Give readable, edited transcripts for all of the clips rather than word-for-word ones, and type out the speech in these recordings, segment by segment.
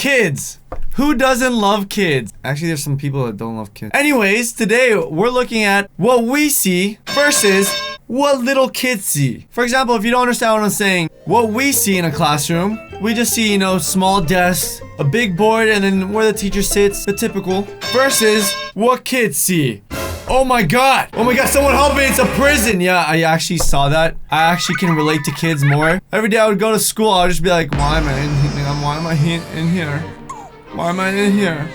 Kids. Who doesn't love kids? Actually, there's some people that don't love kids. Anyways, today we're looking at what we see versus what little kids see. For example, if you don't understand what I'm saying, what we see in a classroom, we just see, you know, small desks, a big board, and then where the teacher sits, the typical, versus what kids see. Oh my god! Oh my god, someone help me, it's a prison! Yeah, I actually saw that. I actually can relate to kids more. Every day I would go to school, I would just be like, why am I in here? Why am I in here?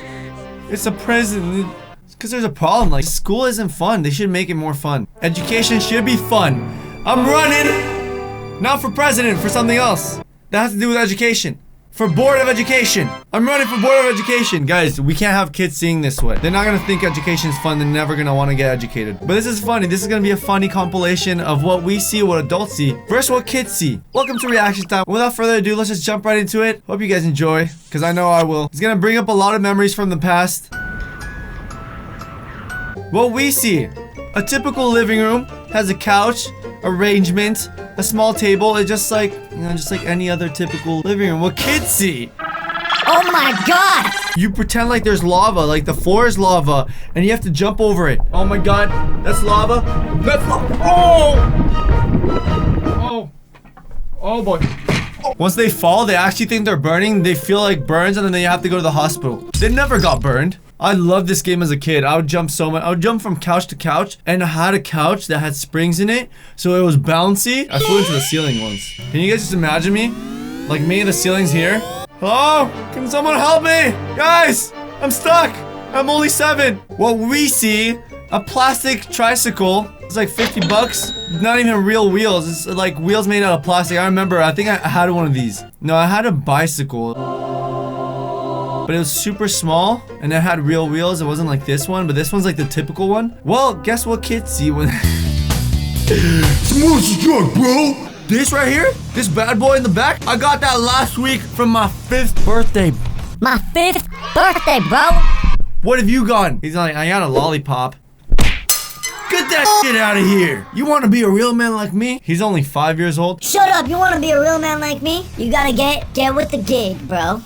It's a prison. It's because there's a problem. Like, school isn't fun. They should make it more fun. Education should be fun. I'm running! Not for president, for something else. That has to do with education. For Board of Education. I'm running for Board of Education. Guys, we can't have kids seeing this way. They're not gonna think education is fun. They're never gonna want to get educated. But this is funny. This is gonna be a funny compilation of what we see, what adults see, versus what kids see. Welcome to Reaction Time. Without further ado, let's just jump right into it. Hope you guys enjoy, because I know I will. It's gonna bring up a lot of memories from the past. What we see. A typical living room has a couch, arrangement, a small table. It's just like, you know, just like any other typical living room. What kids see. Oh my god! You pretend like there's lava, like the floor is lava, and you have to jump over it. Oh my god, that's lava. That's lava. Oh! Oh boy. Once they fall, they actually think they're burning. They feel like burns, and then they have to go to the hospital. They never got burned. I loved this game as a kid. I would jump so much. I would jump from couch to couch, and I had a couch that had springs in it, so it was bouncy. I flew into the ceiling once. Can you guys just imagine me? Like me, the ceiling's here. Hello? Can someone help me? Guys, I'm stuck. I'm only 7. What we see, a plastic tricycle. It's like 50 bucks. Not even real wheels. It's like wheels made out of plastic. I remember, I think I had one of these. No, I had a bicycle. But it was super small, and it had real wheels. It wasn't like this one, but this one's like the typical one. Well, guess what kids see when... It's monster truck, bro! This right here? This bad boy in the back? I got that last week from my 5th birthday. My 5th birthday, bro! What have you gotten? He's like, I got a lollipop. Get that shit out of here! You want to be a real man like me? He's only 5 years old. Shut up! You want to be a real man like me? You gotta get with the gig, bro.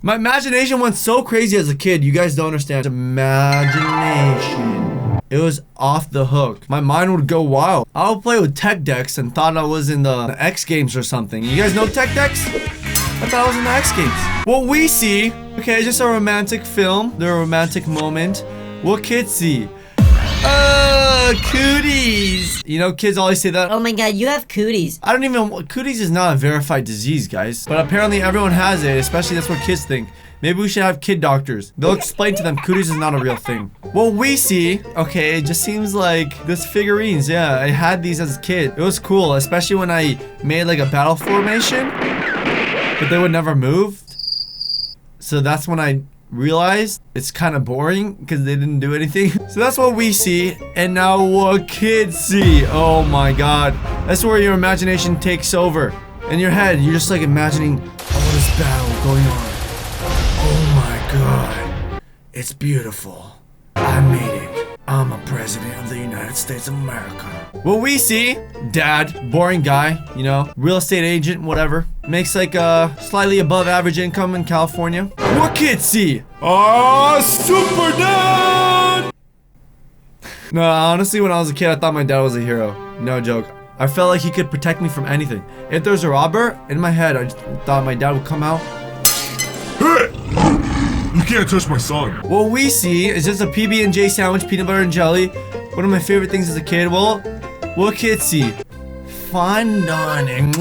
My imagination went so crazy as a kid. You guys don't understand. Imagination. It was off the hook. My mind would go wild. I would play with tech decks and thought I was in the X Games or something. You guys know tech decks? I thought I was in the X Games. What we see, okay, just a romantic film. The romantic moment. What kids see? Cooties. You know, kids always say that. Oh my god, you have cooties. I don't even, cooties is not a verified disease, guys. But apparently everyone has it, especially that's what kids think. Maybe we should have kid doctors. They'll explain to them cooties is not a real thing. What we see, okay, it just seems like this figurines. Yeah, I had these as a kid. It was cool, especially when I made like a battle formation. But they would never move. So that's when I realized it's kind of boring because they didn't do anything. So that's what we see, and now what kids see. Oh my god, that's where your imagination takes over. In your head, you're just like imagining all this battle going on. Oh my god, it's beautiful. I made it. I'm a president of the United States of America. What we see, dad, boring guy, you know, real estate agent, whatever. Makes like a slightly above average income in California. What kids see? Super dad! No, honestly, when I was a kid, I thought my dad was a hero. No joke. I felt like he could protect me from anything. If there's a robber, in my head, I just thought my dad would come out. You can't touch my son. What we see is just a PB&J sandwich, peanut butter and jelly. One of my favorite things as a kid. Well, what kids see? Fine dining.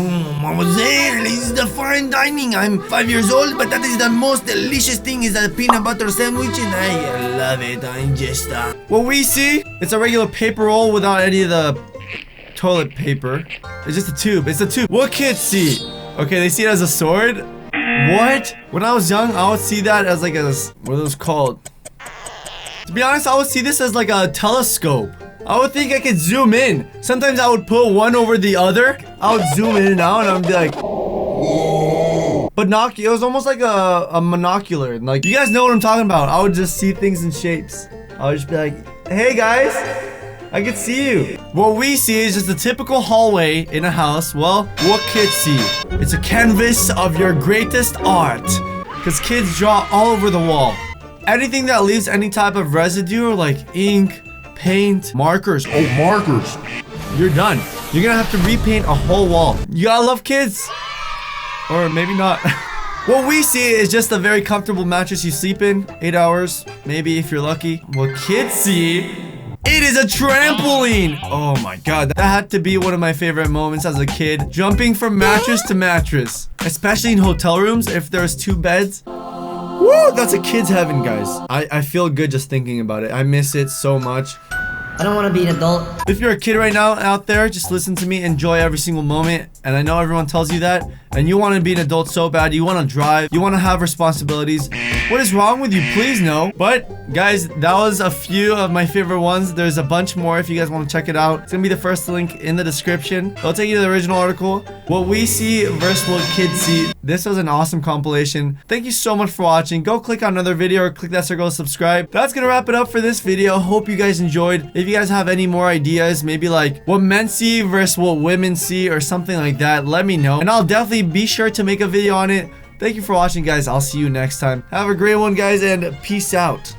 Mademoiselle, this is the fine dining. I'm 5 years old, but that is the most delicious thing is a peanut butter sandwich, and I love it. I just What we see, it's a regular paper roll without any of the toilet paper. It's just a tube. It's a tube. What kids see? Okay, they see it as a sword. What? When I was young, I would see that as like a, what are those called? To be honest, I would see this as like a telescope. I would think I could zoom in. Sometimes I would put one over the other. I would zoom in and out, and I would be like, it was almost like a monocular. Like, you guys know what I'm talking about. I would just see things in shapes. I would just be like, hey guys, I can see you. What we see is just a typical hallway in a house. Well, what kids see? It's a canvas of your greatest art. because kids draw all over the wall. Anything that leaves any type of residue, like ink, paint, markers, Oh, markers. you're done. You're gonna have to repaint a whole wall. You gotta love kids. Or maybe not. What we see is just a very comfortable mattress you sleep in. 8 hours, maybe if you're lucky. What kids see, it is a trampoline. Oh my god, that had to be one of my favorite moments as a kid. Jumping from mattress to mattress. Especially in hotel rooms, if there's 2 beds. Woo, that's a kid's heaven, guys. I feel good just thinking about it. I miss it so much. I don't want to be an adult. If you're a kid right now out there, just listen to me, enjoy every single moment. And I know everyone tells you that, and you want to be an adult so bad, you want to drive, you want to have responsibilities. What is wrong with you? Please no. But guys, that was a few of my favorite ones. There's a bunch more if you guys want to check it out. It's gonna be the first link in the description. It'll take you to the original article. What we see versus what kids see. This was an awesome compilation. Thank you so much for watching. Go click on another video or click that circle to subscribe. That's gonna wrap it up for this video. Hope you guys enjoyed. If you guys have any more ideas, maybe like what men see versus what women see or something like that, let me know. And I'll definitely be sure to make a video on it. Thank you for watching, guys. I'll see you next time. Have a great one, guys, and peace out.